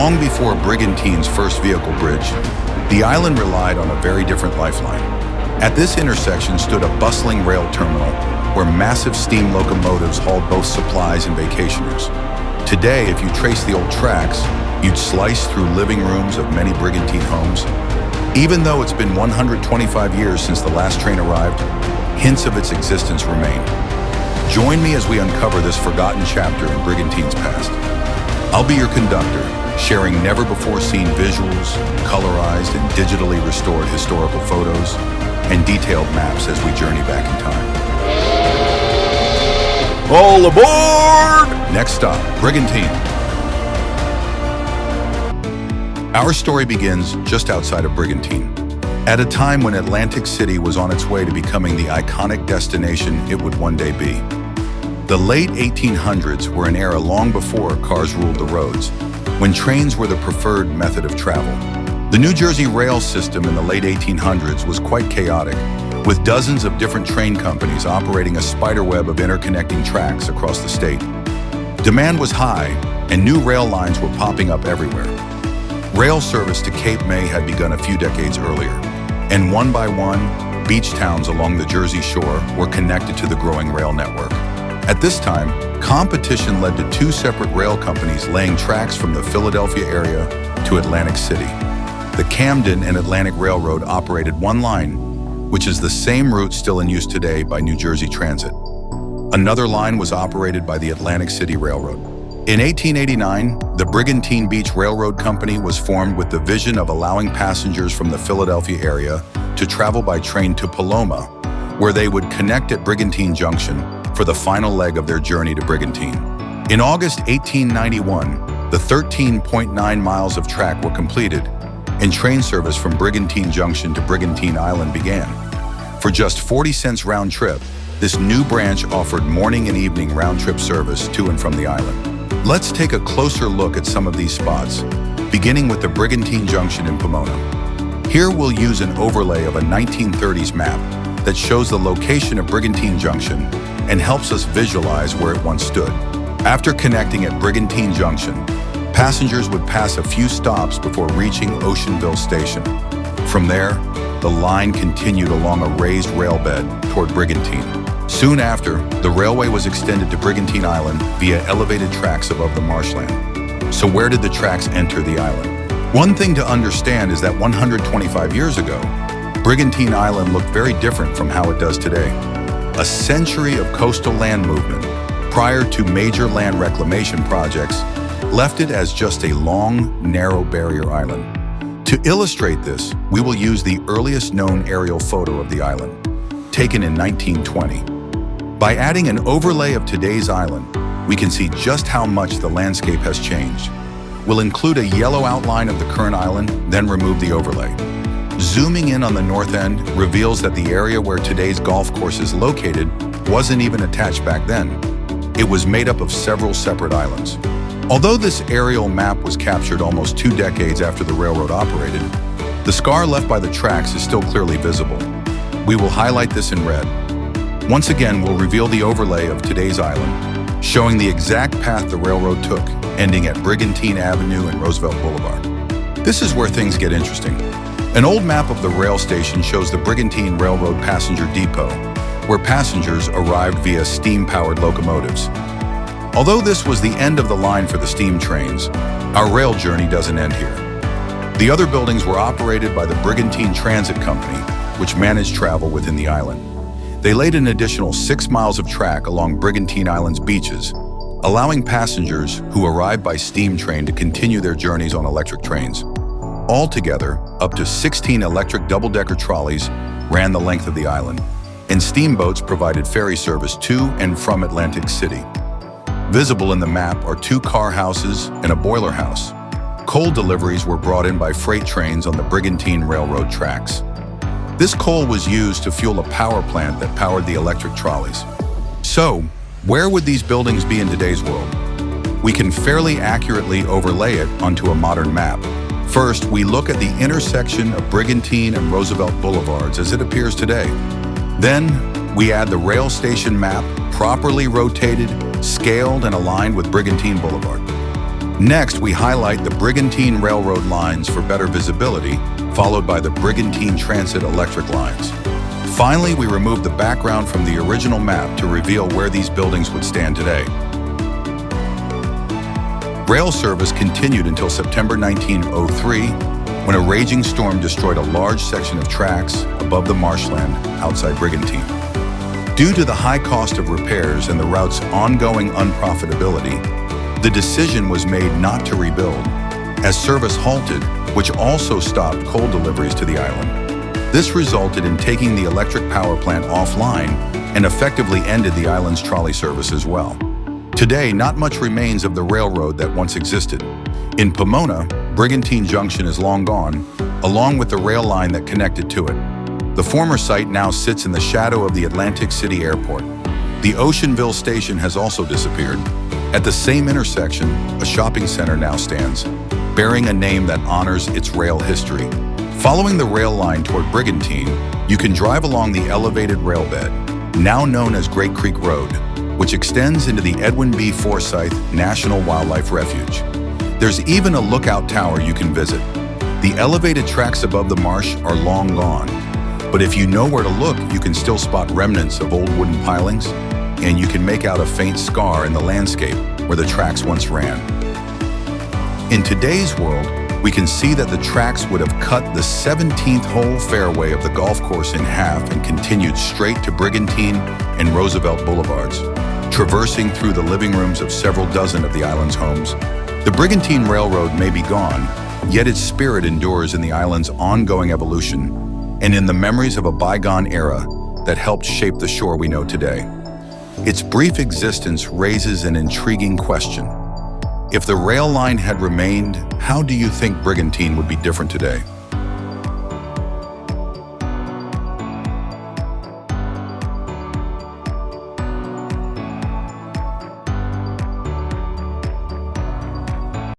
Long before Brigantine's first vehicle bridge, the island relied on a very different lifeline. At this intersection stood a bustling rail terminal where massive steam locomotives hauled both supplies and vacationers. Today, if you trace the old tracks, you'd slice through living rooms of many Brigantine homes. Even though it's been 125 years since the last train arrived, hints of its existence remain. Join me as we uncover this forgotten chapter in Brigantine's past. I'll be your conductor, sharing never-before-seen visuals, colorized and digitally restored historical photos, and detailed maps as we journey back in time. All aboard! Next stop, Brigantine. Our story begins just outside of Brigantine, at a time when Atlantic City was on its way to becoming the iconic destination it would one day be. The late 1800s were an era long before cars ruled the roads, when trains were the preferred method of travel. The New Jersey rail system in the late 1800s was quite chaotic, with dozens of different train companies operating a spiderweb of interconnecting tracks across the state. Demand was high, and new rail lines were popping up everywhere. Rail service to Cape May had begun a few decades earlier, and one by one, beach towns along the Jersey Shore were connected to the growing rail network. At this time, competition led to two separate rail companies laying tracks from the Philadelphia area to Atlantic City. The Camden and Atlantic Railroad operated one line, which is the same route still in use today by New Jersey Transit. Another line was operated by the Atlantic City Railroad. In 1889, the Brigantine Beach Railroad Company was formed with the vision of allowing passengers from the Philadelphia area to travel by train to Paloma, where they would connect at Brigantine Junction for the final leg of their journey to Brigantine. In August 1891, the 13.9 miles of track were completed, and train service from Brigantine Junction to Brigantine Island began. For just 40 cents round trip, this new branch offered morning and evening round-trip service to and from the island. Let's take a closer look at some of these spots, beginning with the Brigantine Junction in Pomona. Here we'll use an overlay of a 1930s map that shows the location of Brigantine Junction and helps us visualize where it once stood. After connecting at Brigantine Junction, passengers would pass a few stops before reaching Oceanville Station. From there, the line continued along a raised rail bed toward Brigantine. Soon after, the railway was extended to Brigantine Island via elevated tracks above the marshland. So where did the tracks enter the island? One thing to understand is that 125 years ago, Brigantine Island looked very different from how it does today. A century of coastal land movement, prior to major land reclamation projects, left it as just a long, narrow barrier island. To illustrate this, we will use the earliest known aerial photo of the island, taken in 1920. By adding an overlay of today's island, we can see just how much the landscape has changed. We'll include a yellow outline of the current island, then remove the overlay. Zooming in on the north end reveals that the area where today's golf course is located wasn't even attached back then. It was made up of several separate islands. Although this aerial map was captured almost 2 decades after the railroad operated, the scar left by the tracks is still clearly visible. We will highlight this in red. Once again, we'll reveal the overlay of today's island, showing the exact path the railroad took, ending at Brigantine Avenue and Roosevelt Boulevard. This is where things get interesting. An old map of the rail station shows the Brigantine Railroad Passenger Depot, where passengers arrived via steam-powered locomotives. Although this was the end of the line for the steam trains, our rail journey doesn't end here. The other buildings were operated by the Brigantine Transit Company, which managed travel within the island. They laid an additional 6 miles of track along Brigantine Island's beaches, allowing passengers who arrived by steam train to continue their journeys on electric trains. Altogether, up to 16 electric double-decker trolleys ran the length of the island, and steamboats provided ferry service to and from Atlantic City. Visible in the map are 2 car houses and a boiler house. Coal deliveries were brought in by freight trains on the Brigantine Railroad tracks. This coal was used to fuel a power plant that powered the electric trolleys. So, where would these buildings be in today's world? We can fairly accurately overlay it onto a modern map. First, we look at the intersection of Brigantine and Roosevelt Boulevards as it appears today. Then, we add the rail station map, properly rotated, scaled, and aligned with Brigantine Boulevard. Next, we highlight the Brigantine railroad lines for better visibility, followed by the Brigantine Transit electric lines. Finally, we remove the background from the original map to reveal where these buildings would stand today. Rail service continued until September 1903, when a raging storm destroyed a large section of tracks above the marshland outside Brigantine. Due to the high cost of repairs and the route's ongoing unprofitability, the decision was made not to rebuild, as service halted, which also stopped coal deliveries to the island. This resulted in taking the electric power plant offline and effectively ended the island's trolley service as well. Today, not much remains of the railroad that once existed. In Pomona, Brigantine Junction is long gone, along with the rail line that connected to it. The former site now sits in the shadow of the Atlantic City Airport. The Oceanville station has also disappeared. At the same intersection, a shopping center now stands, bearing a name that honors its rail history. Following the rail line toward Brigantine, you can drive along the elevated rail bed, now known as Great Creek Road, which extends into the Edwin B. Forsyth National Wildlife Refuge. There's even a lookout tower you can visit. The elevated tracks above the marsh are long gone, but if you know where to look, you can still spot remnants of old wooden pilings, and you can make out a faint scar in the landscape where the tracks once ran. In today's world, we can see that the tracks would have cut the 17th hole fairway of the golf course in half and continued straight to Brigantine and Roosevelt Boulevards, traversing through the living rooms of several dozen of the island's homes. The Brigantine Railroad may be gone, yet its spirit endures in the island's ongoing evolution and in the memories of a bygone era that helped shape the shore we know today. Its brief existence raises an intriguing question. If the rail line had remained, how do you think Brigantine would be different today?